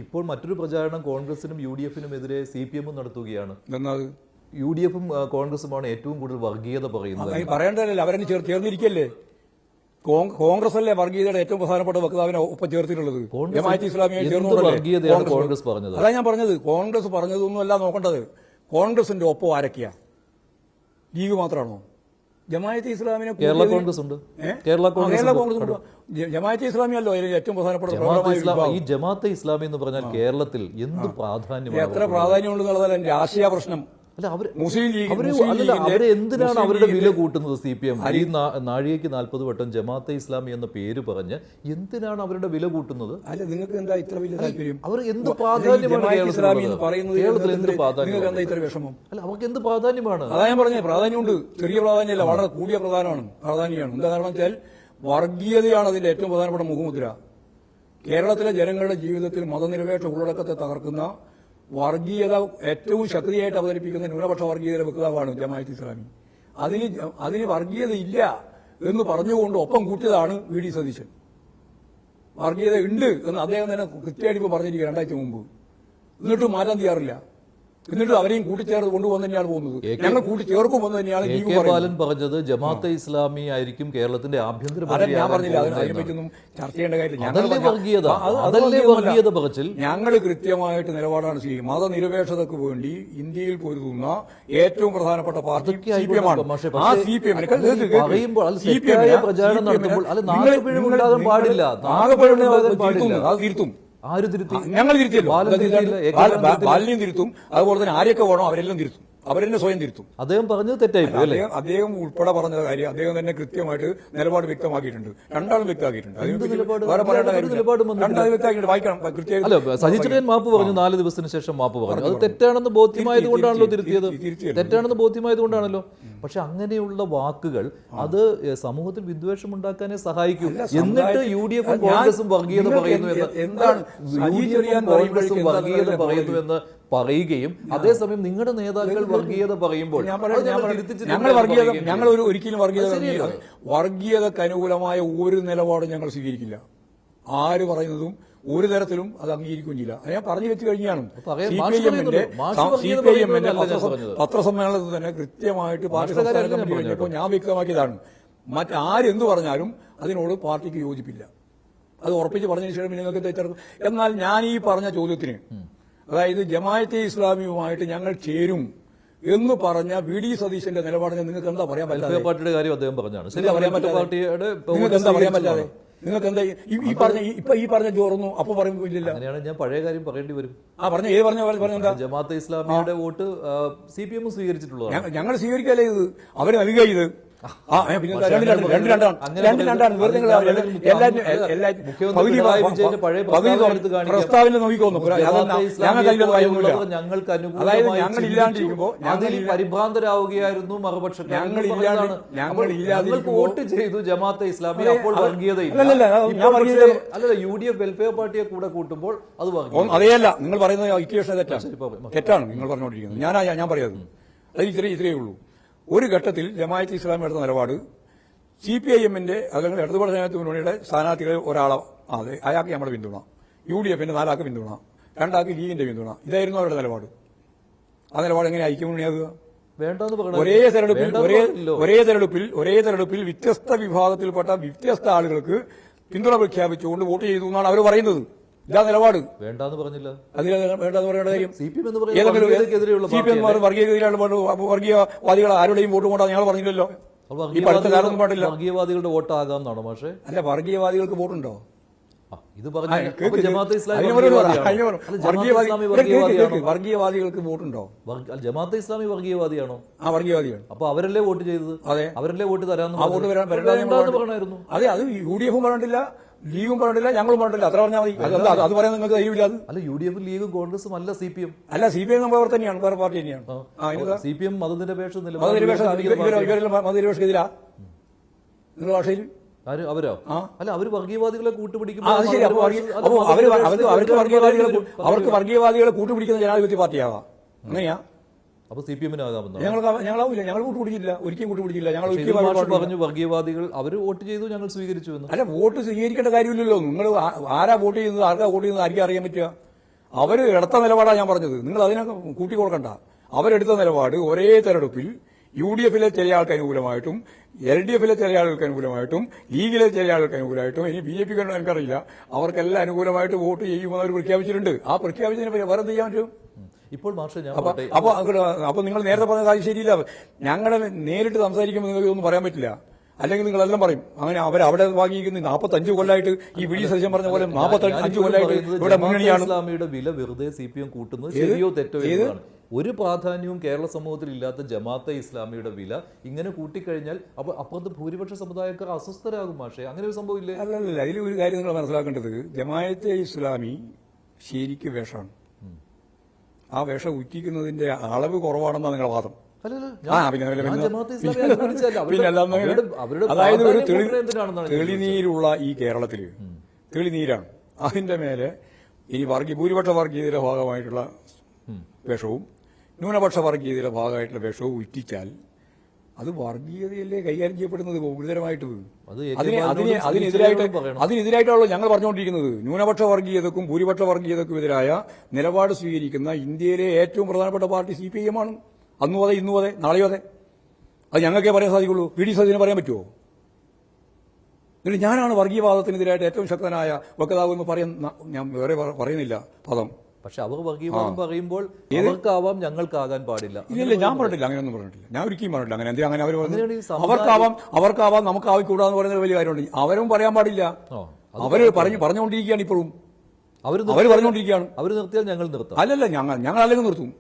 ഇപ്പോൾ മറ്റൊരു പ്രചാരണം കോൺഗ്രസിനും UDF-നും എതിരെ CPM നടത്തുകയാണ്. UDF-ഉം കോൺഗ്രസുമാണ് ഏറ്റവും കൂടുതൽ വർഗീയത പറയുന്നത്. പറയേണ്ടതല്ലേ, അവരെ ചേർന്നിരിക്കല്ലേ. കോൺഗ്രസ് അല്ലേ വർഗീയതയുടെ ഏറ്റവും പ്രധാനപ്പെട്ട വക്താവിനെ ഒപ്പം ചേർത്തിട്ടുള്ളത്. ജമാഅത്തെ ഇസ്ലാമിയെ കോൺഗ്രസ് പറഞ്ഞത്. അതാ ഞാൻ പറഞ്ഞത്, കോൺഗ്രസ് പറഞ്ഞതൊന്നും അല്ല നോക്കേണ്ടത്. കോൺഗ്രസിന്റെ ഒപ്പം ആരൊക്കെയാ? ലീഗ് മാത്രമാണോ? ജമാഅത്തെ ഇസ്ലാമിനെ കേരള കോൺഗ്രസ് ഉണ്ട്. കേരള കോൺഗ്രസ് ജമാഅത്തെ ഇസ്ലാമിയല്ലോ ഏറ്റവും പ്രധാനപ്പെട്ട. ഈ ജമാഅത്തെ ഇസ്ലാമി എന്ന് പറഞ്ഞാൽ കേരളത്തിൽ എന്ത് പ്രാധാന്യം, എത്ര പ്രാധാന്യമുണ്ടെന്നുള്ളതല്ല എന്റെ രാഷ്ട്രീയ പ്രശ്നം. അവരെ എന്തിനാണ് അവരുടെ വില കൂട്ടുന്നത്? CPM ഈ നാഴികയ്ക്ക് 40 വട്ടം ജമാഅത്തെ ഇസ്ലാമി എന്ന പേര് പറഞ്ഞ് എന്തിനാണ് അവരുടെ വില കൂട്ടുന്നത്? അല്ല, നിങ്ങൾക്ക് എന്താ ഇത്ര വലിയ താല്പര്യം? അവർ എന്ത് പ്രാധാന്യമാണ് കേരളത്തിൽ എന്ത് പ്രാധാന്യം? ഇത്ര വിഷമം? അല്ല, അവർക്ക് എന്ത് പ്രാധാന്യമാണ്? അതാ ഞാൻ പറഞ്ഞത്, പ്രാധാന്യമുണ്ട്. ചെറിയ പ്രാധാന്യമല്ല, വളരെ കൂടിയ പ്രാധാന്യമാണ്. എന്താ കാരണം വെച്ചാൽ വർഗീയതയാണ് അതിന്റെ ഏറ്റവും പ്രധാനപ്പെട്ട മുഖമുദ്ര. കേരളത്തിലെ ജനങ്ങളുടെ ജീവിതത്തിൽ മതനിരപേക്ഷ ഉള്ളടക്കത്തെ തകർക്കുന്ന വർഗീയത ഏറ്റവും ശക്തിയായിട്ട് അവതരിപ്പിക്കുന്ന ന്യൂനപക്ഷ വർഗീയതയുടെ വക്താവാണ് ജമാഅത്തെ ഇസ്ലാമി. അതിന് വർഗീയത ഇല്ല എന്ന് പറഞ്ഞുകൊണ്ട് ഒപ്പം കൂട്ടിയതാണ് VD സതീശൻ. വർഗീയത ഉണ്ട് എന്ന് അദ്ദേഹം തന്നെ കൃത്യമായിട്ട് ഇപ്പോൾ പറഞ്ഞിരിക്കുക 2000 മുമ്പ്. എന്നിട്ടും മാറ്റാൻ തയ്യാറില്ല. എന്നിട്ട് അവരെയും കൂട്ടിച്ചേർത്ത് കൊണ്ടുപോകുന്ന തന്നെയാണ് പോകുന്നത്. ഞങ്ങൾ കൂട്ടിച്ചേർക്കുമെന്ന് തന്നെയാണ് ബാലൻ പറഞ്ഞത്. ജമാഅത്തെ ഇസ്ലാമി ആയിരിക്കും കേരളത്തിന്റെ ആഭ്യന്തര. ഞാൻ പറഞ്ഞില്ല, അതിനെപ്പറ്റിയൊന്നും ചർച്ച ചെയ്യേണ്ട കാര്യമില്ല. ഞങ്ങൾ കൃത്യമായിട്ട് നിലപാടാണ് സ്വീകരിക്കുന്നത്. മതനിരപേക്ഷതയ്ക്ക് വേണ്ടി ഇന്ത്യയിൽ പൊരുതുന്ന ഏറ്റവും പ്രധാനപ്പെട്ട പാർട്ടി CPM ആണ്. ആ CPM തിരുത്തും. ആര് തിരുത്തി? ഞങ്ങൾ തിരുത്തിയല്ലോ. ബാലിനെയും തിരുത്തും, അതുപോലെ തന്നെ ആരൊക്കെ വേണോ അവരെല്ലാം തിരുത്തും. അവരെന്നെ സ്വയം തിരുത്തും. അദ്ദേഹം പറഞ്ഞത് തെറ്റായി. അദ്ദേഹം ഉൾപ്പെടെ പറഞ്ഞ കാര്യം അദ്ദേഹം തന്നെ കൃത്യമായിട്ട് നിലപാട് വ്യക്തമാക്കിയിട്ടുണ്ട്. രണ്ടാളും വ്യക്തമാക്കിയിട്ടുണ്ട്. വായിക്കണം കൃത്യമായി. സജി ചെറിയാൻ മാപ്പ് പറഞ്ഞു, 4 ദിവസത്തിന് ശേഷം മാപ്പ് പറഞ്ഞു. അത് തെറ്റാണെന്ന് ബോധ്യമായത് കൊണ്ടാണല്ലോ തിരുത്തിയത്. തെറ്റാണെന്ന് ബോധ്യമായത് കൊണ്ടാണല്ലോ. പക്ഷെ അങ്ങനെയുള്ള വാക്കുകൾ അത് സമൂഹത്തിൽ വിദ്വേഷം ഉണ്ടാക്കാനേ സഹായിക്കും. എന്നിട്ട് UDF-ഉം കോൺഗ്രസും വർഗീയത പറയുന്നു എന്ന് പറയുകയും അതേസമയം നിങ്ങളുടെ നേതാക്കൾ വർഗീയത പറയുമ്പോൾ ഞങ്ങൾ ഒരിക്കലും വർഗീയതക്ക് അനുകൂലമായ ഒരു നിലപാടും ഞങ്ങൾ സ്വീകരിക്കില്ല. ആര് പറയുന്നതും ഒരു തരത്തിലും അത് അംഗീകരിക്കുകയും ചെയ്യില്ല. ഞാൻ പറഞ്ഞു വെച്ച് കഴിഞ്ഞാണ്. CPIM-ന്റെ പത്രസമ്മേളനത്തിൽ തന്നെ കൃത്യമായിട്ട് പാർട്ടി സംസ്ഥാന കമ്മിറ്റി കഴിഞ്ഞപ്പോൾ ഞാൻ വ്യക്തമാക്കിയതാണ്, മറ്റാരെന്ത് പറഞ്ഞാലും അതിനോട് പാർട്ടിക്ക് യോജിപ്പില്ല. അത് ഉറപ്പിച്ച് പറഞ്ഞതിന് ശേഷം നിങ്ങൾക്ക് തെറ്റെടുക്കും. എന്നാൽ ഞാൻ ഈ പറഞ്ഞ ചോദ്യത്തിന്, അതായത് ജമാഅത്തെ ഇസ്ലാമിയുമായിട്ട് ഞങ്ങൾ ചേരും എന്ന് പറഞ്ഞ VD സതീശന്റെ നിലപാടിനെ നിങ്ങൾക്ക് എന്താ പറയാൻ പറ്റാതെ? പാർട്ടിയുടെ കാര്യം അദ്ദേഹം പറഞ്ഞാണ്. നിങ്ങൾക്ക് എന്താ പറയാൻ പറ്റാതെ? നിങ്ങൾക്ക് എന്താ ഈ പറഞ്ഞ ചോർന്നു അപ്പൊ പറയുമ്പോൾ ഇല്ലല്ലോ. അങ്ങനെയാണ് ഞാൻ പഴയ കാര്യം പറയേണ്ടി വരും. പറഞ്ഞ ഏത് പറഞ്ഞ ജമാഅത്തെ ഇസ്ലാമിയുടെ വോട്ട് CPM സ്വീകരിച്ചിട്ടുള്ളത്. ഞങ്ങൾ സ്വീകരിക്കല്ലേ ഇത്, അവര് നൽകുക ഇത്. പ്രസ്താവന നോക്കിക്കോന്നു. ഞങ്ങൾക്ക് അനുകൂലമായിരിക്കുമ്പോൾ പരിഭ്രാന്തരാവുകയായിരുന്നു മറുപക്ഷം. ഞങ്ങൾക്ക് വോട്ട് ചെയ്തു ജമാഅത്തെ ഇസ്ലാമി, അപ്പോൾ വർഗീയതയില്ല. അല്ലല്ല, UDF വെൽഫെയർ പാർട്ടിയെ കൂടെ കൂട്ടുമ്പോൾ അത് വർഗീയത. അതേയല്ല നിങ്ങൾ പറയുന്നത് ഇക്വേഷൻ തെറ്റാണ് നിങ്ങൾ പറഞ്ഞുകൊണ്ടിരിക്കുന്നത്. ഞാൻ പറയുന്നത് അത് ഇത്രയേ ഉള്ളൂ. ഒരു ഘട്ടത്തിൽ ജമാഅത്തെ ഇസ്ലാമി എടുത്ത നിലപാട് CPIM-ന്റെ അല്ലെങ്കിൽ ഇടതുപക്ഷ ജനാധിപത്യ മുന്നണിയുടെ സ്ഥാനാർത്ഥികളെ ഒരാളെ അയാൾക്ക് നമ്മുടെ പിന്തുണ, UDF-ന്റെ 4 ആൾക്ക് പിന്തുണ, 2 ആൾക്ക് ലീഗിന്റെ പിന്തുണ, ഇതായിരുന്നു അവരുടെ നിലപാട്. ആ നിലപാട് എങ്ങനെ ഐക്യമുന്നണിയാകുക? ഒരേ തെരഞ്ഞെടുപ്പിൽ വ്യത്യസ്ത വിഭാഗത്തിൽപ്പെട്ട വ്യത്യസ്ത ആളുകൾക്ക് പിന്തുണ പ്രഖ്യാപിച്ചുകൊണ്ട് വോട്ട് ചെയ്തു എന്നാണ് അവർ പറയുന്നത്. ഇതാ നിലപാട്. വേണ്ടെന്ന് പറഞ്ഞില്ല. വേണ്ടെന്ന് പറയേണ്ട കാര്യം വർഗീയവാദികൾ ആരുടെയും വോട്ട് കൊണ്ടാണ് ഞങ്ങൾ പറഞ്ഞില്ലല്ലോ. ഈ പഠിത്ത കാലൊന്നും പാടില്ല. വർഗീയവാദികളുടെ വോട്ടാകാമെന്നാണോ പക്ഷേ? അല്ല, വർഗീയവാദികൾക്ക് വോട്ടുണ്ടോ? വർഗീയവാദികൾക്ക് വോട്ടുണ്ടോ? ജമാഅത്തെ ഇസ്ലാമി വർഗീയവാദിയാണോ? ആ, വർഗീയവാദിയാണ്. അപ്പൊ അവരല്ലേ വോട്ട് ചെയ്തത്? അതെ, അവരല്ലേ വോട്ട് തരാമെന്ന്. ആ വോട്ട് പറയണ്ടായിരുന്നു. അതെ, അത് UDF-ഉം പറഞ്ഞിട്ടില്ല, ലീഗും പറഞ്ഞില്ല, ഞങ്ങളും പറഞ്ഞില്ല. അത്ര പറഞ്ഞാൽ മതി. അത് പറയാൻ നിങ്ങൾക്ക് ധൈര്യമില്ല. അല്ല, UDF ലീഗും കോൺഗ്രസും അല്ല CPM. അല്ല, CPM വേറെ തന്നെയാണ്, വേറെ പാർട്ടി തന്നെയാണ്. CPM മതനിരപേക്ഷ മതനിരപേക്ഷ എതിരാ നിങ്ങളുടെ ഭാഷയിൽ അവരോ? അല്ല, അവര് വർഗീയവാദികളെ കൂട്ടുപിടിക്കും. അവർക്ക് വർഗീയവാദികളെ കൂട്ടുപിടിക്കുന്ന ജനാധിപത്യ പാർട്ടിയാവാം. അങ്ങനെയാ? അപ്പൊ CPM-നാകാമെന്നോ? ഞങ്ങളാവില്ല, ഞങ്ങൾ കൂട്ടുപിടിച്ചില്ല, ഒരിക്കലും കൂട്ടുപിടിച്ചില്ല. ഞങ്ങൾ പറഞ്ഞു വർഗീയവാദികൾ അവര് വോട്ട് ചെയ്തു, ഞങ്ങൾ സ്വീകരിച്ചു എന്ന്. അല്ല, വോട്ട് സ്വീകരിക്കേണ്ട കാര്യമില്ലല്ലോ. നിങ്ങൾ ആരാ വോട്ട് ചെയ്യുന്നത്, ആർക്കാ വോട്ട് ചെയ്യുന്നത് ആർക്കും അറിയാൻ പറ്റുക? അവർ എടുത്ത നിലപാടാണ് ഞാൻ പറഞ്ഞത്. നിങ്ങൾ അതിനൊക്കെ കൂട്ടിക്കൊടുക്കണ്ട. അവരെടുത്ത നിലപാട് ഒരേ തെരഞ്ഞെടുപ്പിൽ UDF-ലെ ചില ആൾക്ക് അനുകൂലമായിട്ടും LDF-ലെ ചില ആളുകൾക്ക് അനുകൂലമായിട്ടും ലീഗിലെ ചില ആളുകൾക്ക് അനുകൂലമായിട്ടും ഇനി BJP-ക്ക് എനിക്കറിയില്ല, അവർക്കെല്ലാം അനുകൂലമായിട്ട് വോട്ട് ചെയ്യുമെന്ന് അവർ പ്രഖ്യാപിച്ചിട്ടുണ്ട്. ആ പ്രഖ്യാപിച്ചതിന് വേറെ എന്ത് ചെയ്യാൻ പറ്റും? ഇപ്പോൾ മാഷെ ഞാൻ അപ്പൊ നിങ്ങൾ നേരത്തെ പറഞ്ഞ കാര്യം ശരിയില്ല. ഞങ്ങളെ നേരിട്ട് സംസാരിക്കുമ്പോൾ നിങ്ങൾക്ക് ഒന്നും പറയാൻ പറ്റില്ല. അല്ലെങ്കിൽ നിങ്ങളെല്ലാം പറയും അങ്ങനെ അവരവിടെ വാങ്ങിയിരിക്കുന്ന 45 കൊല്ലമായിട്ട് ഈ വി ഡി സതീശൻ പറഞ്ഞ പോലെ 45 കൊല്ലമായിട്ട് ഇവിടെ മുന്നണിയാണ്. ഇസ്ലാമിയുടെ വില വെറുതെ CPM കൂട്ടുന്നത് ശരിയോ തെറ്റോ എന്നതാണ്. ഒരു പ്രാധാന്യവും കേരള സമൂഹത്തിൽ ഇല്ലാത്ത ജമാഅത്തെ ഇസ്ലാമിയുടെ വില ഇങ്ങനെ കൂട്ടിക്കഴിഞ്ഞാൽ അപ്പൊ അപ്പുറത്ത് ഭൂരിപക്ഷ സമുദായക്കാർ അസ്വസ്ഥരാകും മാഷെ. അങ്ങനെ ഒരു സംഭവം ഇല്ലേ? അല്ലല്ല, അതിൽ ഒരു കാര്യം നിങ്ങൾ മനസ്സിലാക്കേണ്ടത്, ജമാഅത്തെ ഇസ്ലാമി ശരിക്ക് വേഷമാണ്. ആ വേഷം ഉറ്റിക്കുന്നതിന്റെ അളവ് കുറവാണെന്നാണ് നിങ്ങളുടെ വാദം. അതായത് ഒരു തെളിനീരുള്ള ഈ കേരളത്തില് തെളിനീരാണ്. അതിന്റെ മേലെ ഇനി ഭൂരിപക്ഷ വർഗീയതയുടെ ഭാഗമായിട്ടുള്ള വേഷവും ന്യൂനപക്ഷ വർഗീയതയുടെ ഭാഗമായിട്ടുള്ള വേഷവും ഉറ്റിച്ചാൽ അത് വർഗീയതയല്ലേ കൈകാര്യം ചെയ്യപ്പെടുന്നത് ഗുരുതരമായിട്ട്. അതിനെതിരായിട്ടാണല്ലോ ഞങ്ങൾ പറഞ്ഞുകൊണ്ടിരിക്കുന്നത്. ന്യൂനപക്ഷ വർഗീയതക്കും ഭൂരിപക്ഷ വർഗീയതക്കും എതിരായ നിലപാട് സ്വീകരിക്കുന്ന ഇന്ത്യയിലെ ഏറ്റവും പ്രധാനപ്പെട്ട പാർട്ടി CPIM ആണ്. അന്നും അതെ, ഇന്നും അതെ, നാളെയോ അതെ. അത് ഞങ്ങൾക്കേ പറയാൻ സാധിക്കുള്ളൂ. VD സതീശന് പറയാൻ പറ്റുമോ? എന്നിട്ട് ഞാനാണ് വർഗീയവാദത്തിനെതിരായിട്ട് ഏറ്റവും ശക്തനായ വക്താവ് എന്ന് ഞാൻ വേറെ പറയുന്നില്ല പദം. പക്ഷെ അവർ വർഗീയവാദം പറയുമ്പോൾ അവർക്കാവാം, ഞങ്ങൾക്കാകാൻ പാടില്ല. ഇല്ല, ഞാൻ പറഞ്ഞിട്ടില്ല, അങ്ങനെയൊന്നും പറഞ്ഞിട്ടില്ല. ഞാൻ ഒരിക്കലും പറഞ്ഞിട്ടില്ല. അങ്ങനെ എന്തിനാ അങ്ങനെ അവർ അവർക്കാവാം നമുക്ക് ആവിക്കൂടാന്ന് പറയുന്ന വലിയ കാര്യമുണ്ട്. അവരും പറയാൻ പാടില്ല. അവര് പറഞ്ഞുകൊണ്ടിരിക്കുകയാണ്. ഇപ്പോഴും അവർ പറഞ്ഞുകൊണ്ടിരിക്കുകയാണ്. അവർ നിർത്തിയാൽ ഞങ്ങൾ നിർത്താം. അല്ലല്ല, ഞങ്ങൾ അല്ലെങ്കിൽ നിർത്തും.